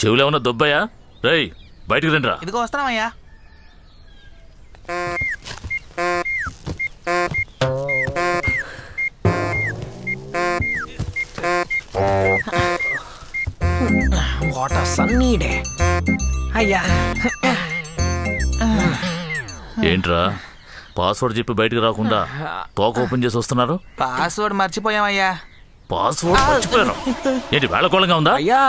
చెవులు ఏమన్నా దొబ్బాయా? రేయ్ బయటికి రండిరా. ఇదిగో వస్తున్నామయ్యా. What a sunny day. అయ్యా ఏంట్రా పాస్వర్డ్ చెప్పి బయటికి రాకుండా తోక ఓపెన్ చేసి వస్తున్నారు? పాస్వర్డ్ మర్చిపోయామయ్యా. పాస్వర్డ్ మర్చిపోయారు ఏంటి? వేళకోళంగా ఉందా? అయ్యా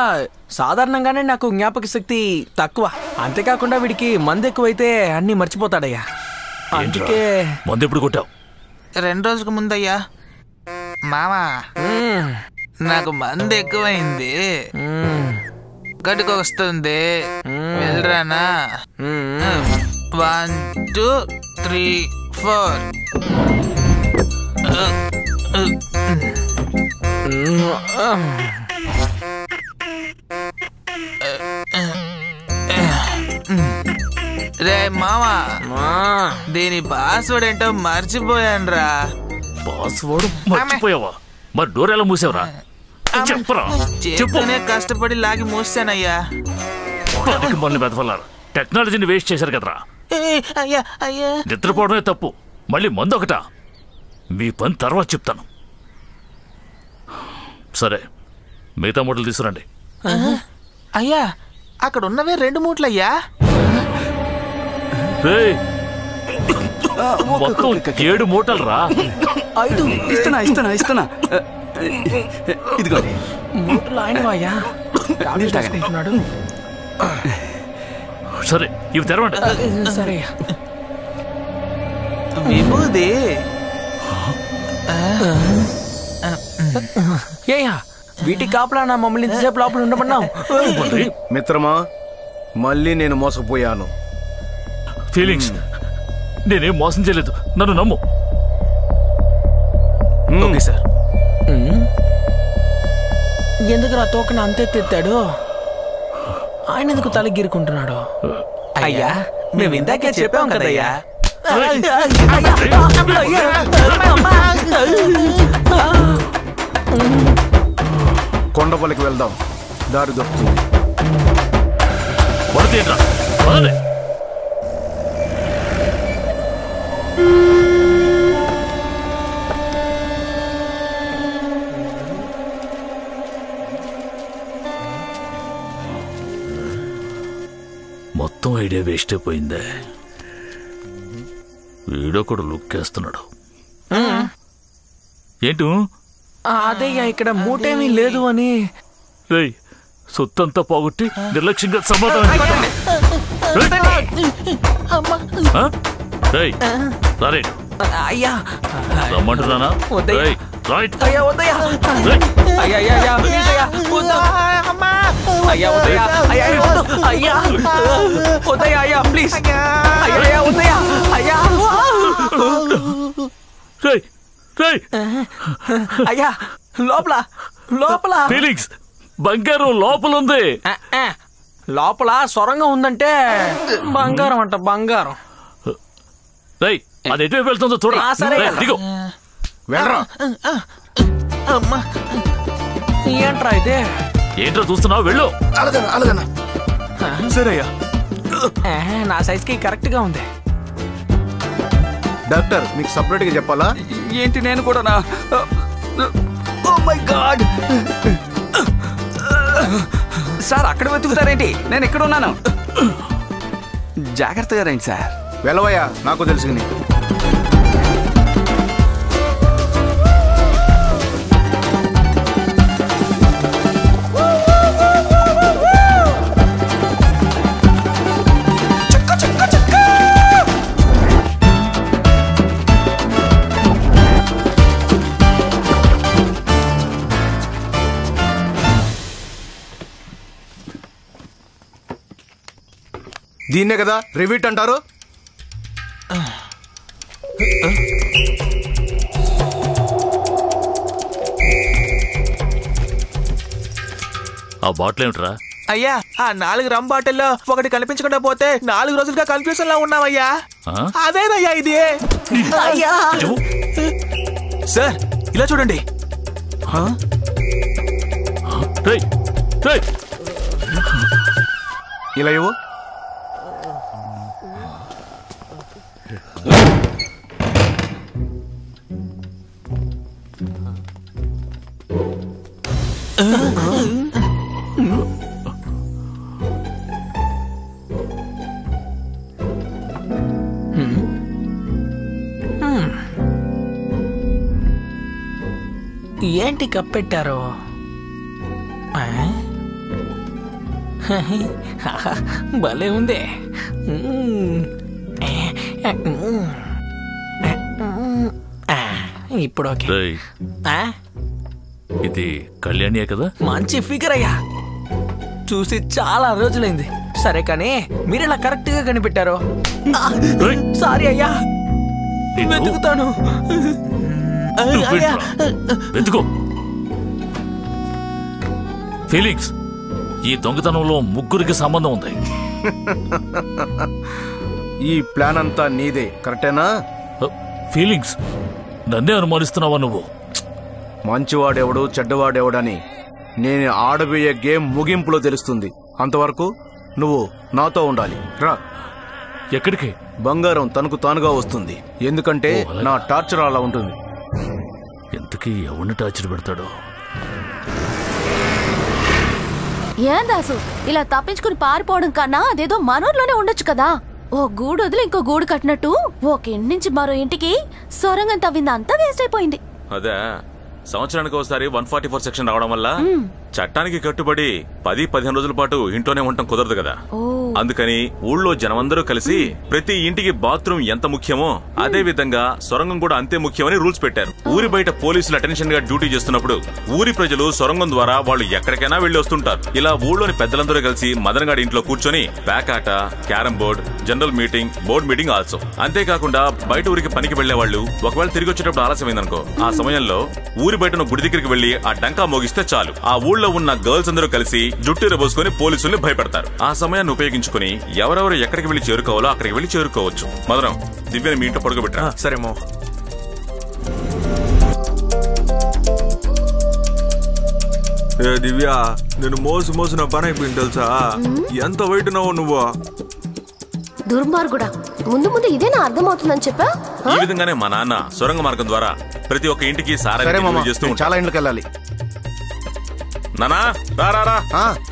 సాధారణంగానే నాకు జ్ఞాపక శక్తి తక్కువ, అంతేకాకుండా వీడికి మందు ఎక్కువైతే అన్ని మర్చిపోతాడయ్యా. అందుకే మందు ఎప్పుడు కొట్టావు? 2 రోజులకు ముందయ్యా. మామా నాకు మందు ఎక్కువైంది, గడికి వస్తుంది, వెళ్ళరానా? 1 2 3 4. రే మామా, దీని పాస్వర్డ్ ఏంటో మర్చిపోయానురా. పాస్వర్డ్ మర్చిపోయావా? మరి డోర్ ఎలా మూసావురా? చెప్పరా, చెప్పునే కష్టపడి లాగి మూసానయ్యా. మొన్న బెదఫలారు టెక్నాలజీని వేస్ట్ చేశారు కదరా. అయ్యా అయ్యా, నిద్రపోవడమే తప్పు, మళ్ళీ మందు ఒకటా? మీ పని తర్వాత చెప్తాను. సరే మిగతా మూటలు తీసుకురండి. అయ్యా అక్కడ ఉన్నవే 2 మూటలయ్యా. మొత్తం 7 మూటలు రా. 5 ఇస్తున్నా. ఇదిగో మూటలు ఆయనవయ్యా. సరే ఇవి తెరవండి. సరే విభూది. ఏయా వీటి కాపలా నా మమ్మల్ని ఇంతసేపు లోపల ఉండమన్నావు. మిత్రమా, మళ్ళీ నేను మోసపోయాను. ఫీలింగ్స్, నేనేం మోసం చేయలేదు, నన్ను నమ్ము. Okay sir. ఎందుకు నా తోకను అంతెత్తాడు? ఆయన ఎందుకు తల గీరుకుంటున్నాడు? అయ్యా మేము ఇందాకే చెప్పాం కదయ్యా. కొండపల్లికి వెళ్దాం, దారి దొరుకుతుంది. మొత్తం ఐడియా వేస్ట్ అయిపోయిందే. వీడో కూడా లుక్ వేస్తున్నాడు. ఏంటి? అదేయ్యా ఇక్కడ మూటేమీ లేదు అని. రేయ్ సొత్తంతా పోగొట్టి నిర్లక్ష్యంగా సమాధానం. అయ్యా రమ్మంటున్నానా? అయ్యా వద్దయ్యా, అయ్యా ప్లీజ్ అయ్యా, వద్దు అయ్యా, వద్దయ్యా అయ్యా, వద్దు అయ్యా, వద్దయ్యా అయ్యా ప్లీజ్ అయ్యా, వద్దయ్యా అయ్యా. అయ్యా లోపల ఫీలింగ్స్, బంగారం లోపల ఉంది. లోపల సొరంగం ఉందంటే బంగారం అంట, బంగారం. అది ఎటువైపు వెళ్తుందో చూడరా. సరే దిగు. ఏంట్రా అయితే? ఏంట్రా చూస్తున్నావు? వెళ్ళు. సరేయ్యా, నా సైజ్ కి కరెక్ట్ గా ఉంది. డాక్టర్ మీకు సపరేట్ గా చెప్పాలా ఏంటి? నేను కూడా. ఓ మై గాడ్ సార్, అక్కడ వెతుకుతారేంటి? నేను ఎక్కడ ఉన్నాను. జాగ్రత్తగా రండి సార్. వెళ్ళవయ్యా, నాకు తెలుసుకుని. దీన్నే కదా రివిట్ అంటారు. ఆ బాటిల్ ఏమిట్రా? అయ్యా ఆ 4 రమ్ బాటిల్లో ఒకటి కనిపించకుండా పోతే 4 రోజులుగా కన్ఫ్యూజన్ లో ఉన్నామయ్యా. అదేనయ్యా ఇది. సార్ ఇలా చూడండి. రేయ్ ఇలా ఇవ్వు. ఏంటి కప్పెట్టారు? భలే ఉంది. ఇప్పుడు ఓకే. రేయ్, ఇది కళ్యాణియే కదా? మంచి ఫిగర్ అయ్యా, చూసి చాలా రోజులైంది. సరే కానీ మీరు ఇలా కరెక్ట్ గా కనిపెట్టారు. సారీ అయ్యా, వెతుకుతాను. వెతుకో. ఫీలింగ్స్, ఈ దొంగతనంలో ముగ్గురికి సంబంధం ఉంది. ఈ ప్లాన్ అంతా నీదే, కరెక్టేనా? ఫీలింగ్స్, నన్నే అనుమానిస్తున్నావా నువ్వు? మంచివాడెవడు చెడ్డవాడెవడని నేను ఆడబోయే గేమ్ ముగింపులో తెలుస్తుంది. అంతవరకు నువ్వు నాతో ఉండాలి. రా. ఎక్కడికి? బంగారం తనకు తానుగా వస్తుంది, ఎందుకంటే నా టార్చర్ అలా ఉంటుంది. ఎంతకీ ఎవరిని టార్చర్ పెడతాడో? ఏం దాసు, ఇలా తప్పించుకుని పారిపోవడం కన్నా అదేదో మనూర్లోనే ఉండొచ్చు కదా. ఓ గూడు వదిలి ఇంకో గూడు కట్టినట్టు ఒక ఇంటి నుంచి మరో ఇంటికి సొరంగం తవ్వింది అంతా వేస్ట్ అయిపోయింది. అదే సంవత్సరానికి ఒకసారి 144 సెక్షన్ రావడం వల్ల చట్టానికి కట్టుబడి 10-15 రోజుల పాటు ఇంట్లోనే ఉండటం కుదరదు కదా. అందుకని ఊళ్ళో జనమందరూ కలిసి ప్రతి ఇంటికి బాత్రూమ్ ఎంత ముఖ్యమో అదే విధంగా సొరంగం కూడా అంతే ముఖ్యమని రూల్స్ పెట్టారు. ఊరి బయట పోలీసులు అటెన్షన్ గా డ్యూటీ చేస్తున్నప్పుడు ఊరి ప్రజలు సొరంగం ద్వారా వాళ్ళు ఎక్కడికైనా వెళ్లి వస్తుంటారు. ఇలా ఊళ్ళోని పెద్దలందరూ కలిసి మదనగాడి ఇంట్లో కూర్చొని ప్యాకాట, carrom board, general meeting, board meeting also. అంతేకాకుండా బయట ఊరికి పనికి వెళ్లే వాళ్ళు ఒకవేళ తిరిగి వచ్చేటప్పుడు ఆలస్యమైందనుకో, ఆ సమయంలో ఊరి బయట గుడి దగ్గరికి వెళ్లి ఆ డంకా మోగిస్తే చాలు, ఆ ఊళ్ళో ఉన్న గర్ల్స్ అందరూ కలిసి జుట్టు రబోసుకుని పోలీసుల్ని భయపెడతారు. ఆ సమయాన్ని ఉపయోగించుకుని ఎవరెవరు ఎక్కడికి వెళ్లి చేరుకోవాలో అక్కడికి వెళ్లి చేరుకోవచ్చు. మదనం, దివ్యని మీ ఇంట్లో పడుకోబెట్టా. సరేమో. దివ్య, నేను మోసు నా పని అయిపోయింది తెలుసా? ఎంత వెయిట్ ఉన్నావు నువ్వు? దుర్మార్గుడా, ముందు ముందు ఇదే నా అర్థమవుతుందని చెప్పా. ఈ విధంగానే మా నాన్న సొరంగ మార్గం ద్వారా ప్రతి ఒక్క ఇంటికి సారా చేస్తూ చాలా ఇంట్లోకి వెళ్ళాలి. నానా రా.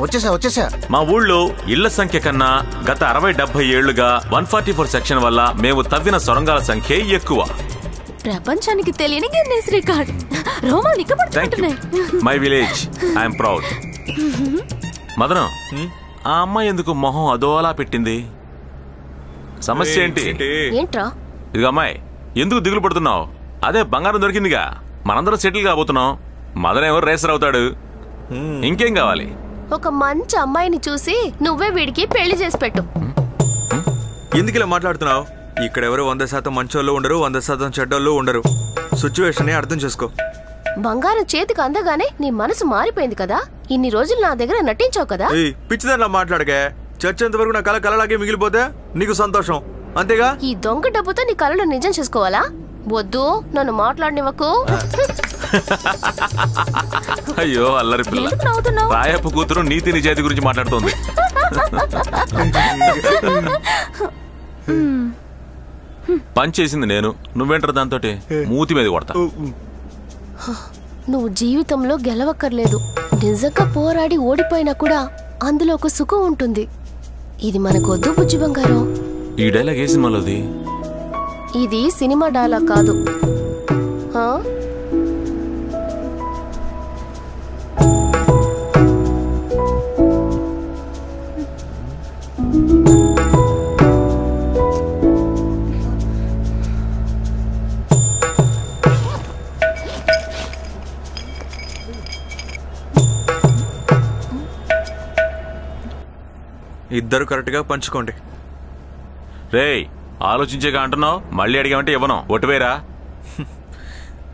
వచ్చేసా. మా ఊళ్ళో ఇళ్ల సంఖ్య కన్నా గత 60-70 ఏళ్లుగా 144 సెక్షన్ వల్ల మేము తవ్విన సొరంగాల సంఖ్య ఎక్కువ. ప్రపంచానికి తెలియని గిన్నెస్ రికార్డ్. రోమాలు నిక్కబడుతున్నాయి. My village, I'm proud. Madanam, ఆ అమ్మాయి ఎందుకు మొహం అదోలా పెట్టింది? సమస్య ఏంటి? ఏంట్రా? ఇది అమ్మాయి, ఎందుకు దిగులు పడుతున్నావు? అదే బంగారం దొరికిందిగా, మనందరం సెటిల్ కాబోతున్నాం. మదన్ ఎవరు రేసర్ అవుతాడు, ఇంకేం కావాలి? ఒక మంచి అమ్మాయిని చూసి నువ్వే వీడికి పెళ్లి చేసి పెట్టు. ఎందుకు ఇలా మాట్లాడుతున్నావు? ఇక్కడ ఎవరు 100% మంచోళ్ళు ఉండరు, 100% చెడ్డోళ్ళు ఉండరు. సిచ్యువేషన్ అర్థం చేసుకో. బంగారం చేతికి అందగానే నీ మనసు మారిపోయింది కదా. ఇన్ని రోజులు నా దగ్గర నటించావు కదా. పిచ్చిదానిలా మాట్లాడకే. చర్చంత వరకు నా కళ కళలాగే మిగిలిపోతే నీకు సంతోషం, అంతేగా? ఈ దొంగ డబ్బుతో నీ కళలు నిజం చేసుకోవాలా? వద్దు, నన్ను మాట్లాడనివ్వకు. అయ్యో అల్లరి పిల్ల, రాయప్ప కూతురు నీతి నిజాయితీ గురించి మాట్లాడుతోంది. పని చేసింది నేను, నువ్వేంటారు దాంతో మూతి మీద కొడతా. నువ్వు జీవితంలో గెలవక్కర్లేదు. నిజంగా పోరాడి ఓడిపోయినా కూడా అందులో ఒక సుఖం ఉంటుంది. ఇది మనకు వద్దు బుజ్జి బంగారం. ఈ డైలాగ్ ఏ సినిమాలోది? ఇది సినిమా డైలాగ్ కాదు. ఇద్దరు కరెక్ట్ గా పంచుకోండి. రేయ్, ఆలోచించేగా అంటున్నావు, మళ్ళీ అడిగామంటే ఇవ్వను. ఒట్టువేరా.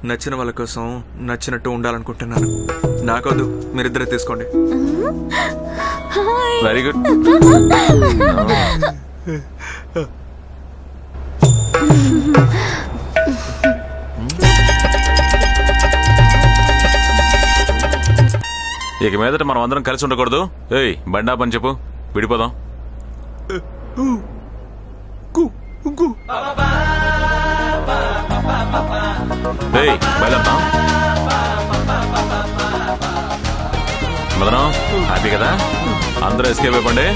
నచ్చిన వాళ్ళ కోసం నచ్చినట్టు ఉండాలనుకుంటున్నాను. నాకొద్దు, మీరిద్దరే తీసుకోండి. Very good. ఇక మీదట మనం అందరం కలిసి ఉండకూడదు. ఏయ్, బండా పని చెప్పు, విడిపోదాం. బయలుదేరుతాం. మదనం హ్యాపీ కదా? అందరూ ఎస్కేప్ అయిపోండి.